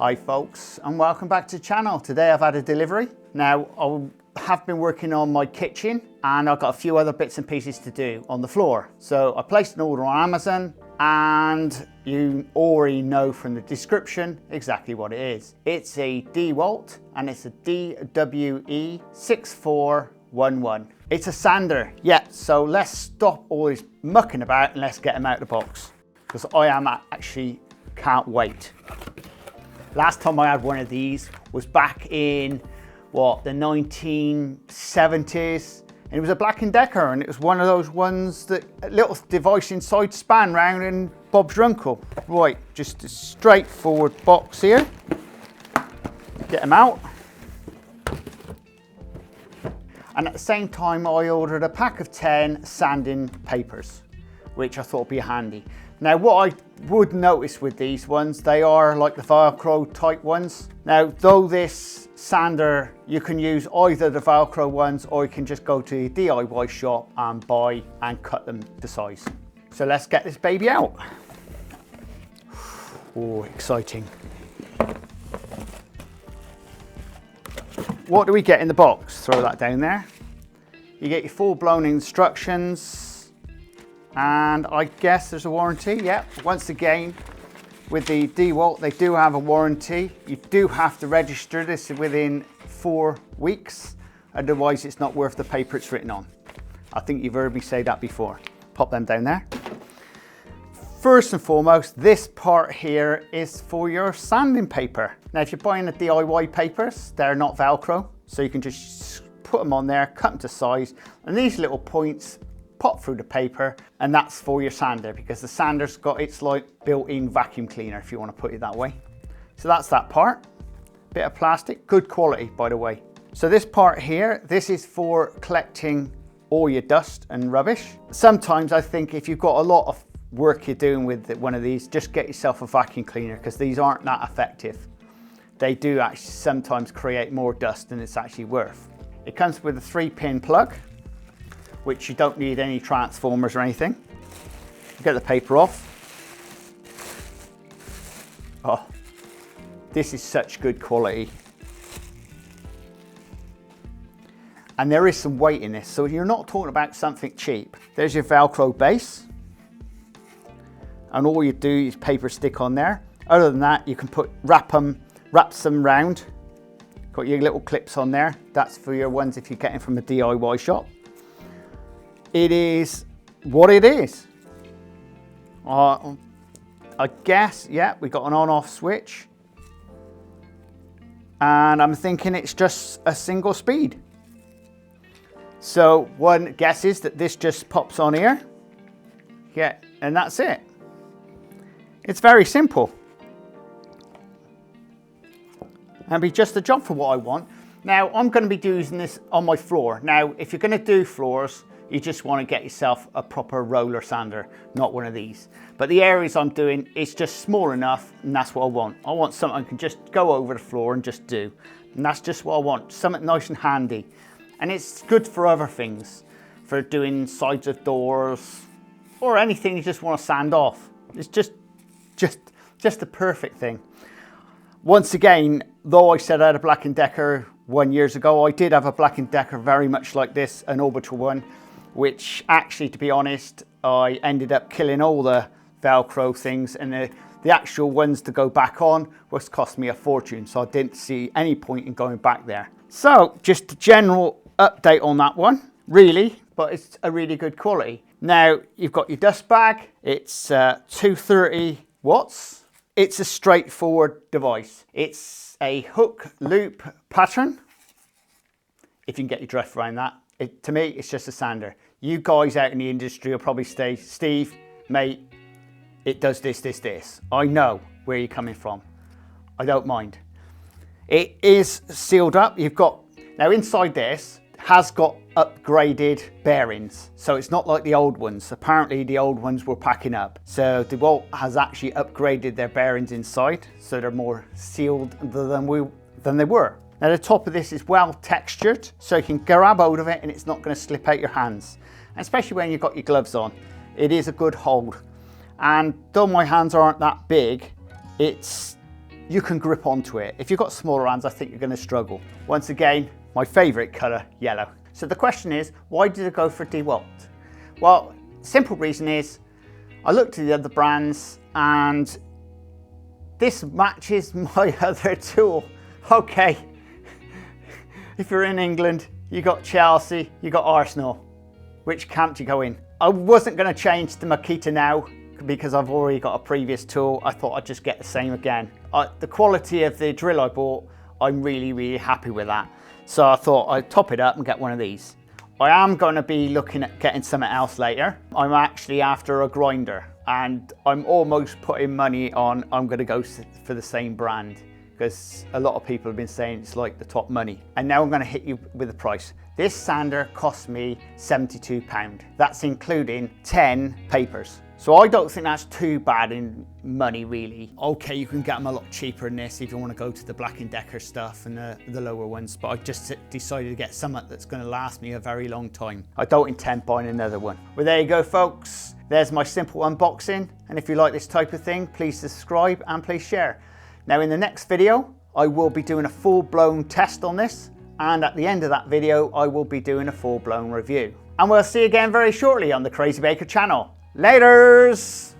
Hi folks, and welcome back to the channel. Today I've had a delivery. Now I have been working on my kitchen and I've got a few other bits and pieces to do on the floor. So I placed an order on Amazon and you already know from the description exactly what it is. It's a Dewalt and it's a DWE6411. It's a sander. Yeah, so let's stop all this mucking about and let's get them out of the box, because I am actually can't wait. Last time I had one of these was back in, what, the 1970s. And it was a Black & Decker, and it was one of those ones that a little device inside span round and Bob's your uncle. Right, just a straightforward box here. Get them out. And at the same time, I ordered a pack of 10 sanding papers, which I thought would be handy. Now, what I would notice with these ones, they are like the Velcro type ones. Now, though this sander, you can use either the Velcro ones or you can just go to a DIY shop and buy and cut them to size. So let's get this baby out. Oh, exciting. What do we get in the box? Throw that down there. You get your full-blown instructions. And I guess there's a warranty. Yeah, once again, with the Dewalt, they do have a warranty. You do have to register this within 4 weeks. Otherwise, it's not worth the paper it's written on. I think you've heard me say that before. Pop them down there. First and foremost, this part here is for your sanding paper. Now, if you're buying the DIY papers, they're not Velcro. So you can just put them on there, cut them to size. And these little points pop through the paper, and that's for your sander, because the sander's got its like built-in vacuum cleaner, if you want to put it that way. So that's that part. Bit of plastic, good quality by the way. So this part here, this is for collecting all your dust and rubbish. Sometimes I think if you've got a lot of work you're doing with one of these, just get yourself a vacuum cleaner, because these aren't that effective. They do actually sometimes create more dust than it's actually worth. It comes with a 3-pin plug, which you don't need any transformers or anything. Get the paper off. Oh, this is such good quality. And there is some weight in this, so you're not talking about something cheap. There's your Velcro base. And all you do is paper stick on there. Other than that, you can wrap some round. Got your little clips on there. That's for your ones if you're getting from a DIY shop. It is what it is. I guess, yeah, we got an on-off switch. And I'm thinking it's just a single speed. So one guess is that this just pops on here. Yeah, and that's it. It's very simple. And be just the job for what I want. Now, I'm going to be using this on my floor. Now, if you're going to do floors, you just want to get yourself a proper roller sander, not one of these. But the areas I'm doing, it's just small enough, and that's what I want. I want something I can just go over the floor and just do. And that's just what I want, something nice and handy. And it's good for other things, for doing sides of doors, or anything you just want to sand off. It's just the perfect thing. Once again, though I said I had a Black & Decker 1 year ago, I did have a Black & Decker very much like this, an Orbital one, which actually, to be honest, I ended up killing all the Velcro things, and the actual ones to go back on was cost me a fortune, so I didn't see any point in going back there. So just a general update on that one, really, but it's a really good quality. Now, you've got your dust bag. It's 230 watts. It's a straightforward device. It's a hook loop pattern, if you can get your drift around that. To me, it's just a sander. You guys out in the industry will probably say, Steve, mate, it does this, this, this. I know where you're coming from. I don't mind. It is sealed up. You've got, now inside this has got upgraded bearings. So it's not like the old ones. Apparently the old ones were packing up. So Dewalt has actually upgraded their bearings inside, so they're more sealed than they were. Now the top of this is well textured, so you can grab hold of it and it's not going to slip out your hands. And especially when you've got your gloves on, it is a good hold. And though my hands aren't that big, it's you can grip onto it. If you've got smaller hands, I think you're going to struggle. Once again, my favorite color, yellow. So the question is, why did I go for Dewalt? Well, simple reason is I looked at the other brands and this matches my other tool. Okay, if you're in England, you got Chelsea, you got Arsenal. Which camp do you go in? I wasn't going to change to Makita now because I've already got a previous tool. I thought I'd just get the same again. The quality of the drill I bought, I'm really happy with that. So I thought I'd top it up and get one of these. I am going to be looking at getting something else later. I'm actually after a grinder and I'm almost putting money on I'm going to go for the same brand because a lot of people have been saying it's like the top money. And now I'm going to hit you with the price. This sander cost me £72. That's including 10 papers. So I don't think that's too bad in money really. Okay, you can get them a lot cheaper than this if you want to go to the Black & Decker stuff and the lower ones, but I just decided to get something that's going to last me a very long time. I don't intend buying another one. Well, there you go folks. There's my simple unboxing, and if you like this type of thing, please subscribe and please share. Now in the next video, I will be doing a full-blown test on this, and at the end of that video, I will be doing a full-blown review. And we'll see you again very shortly on the Crazy Baker channel. Laters!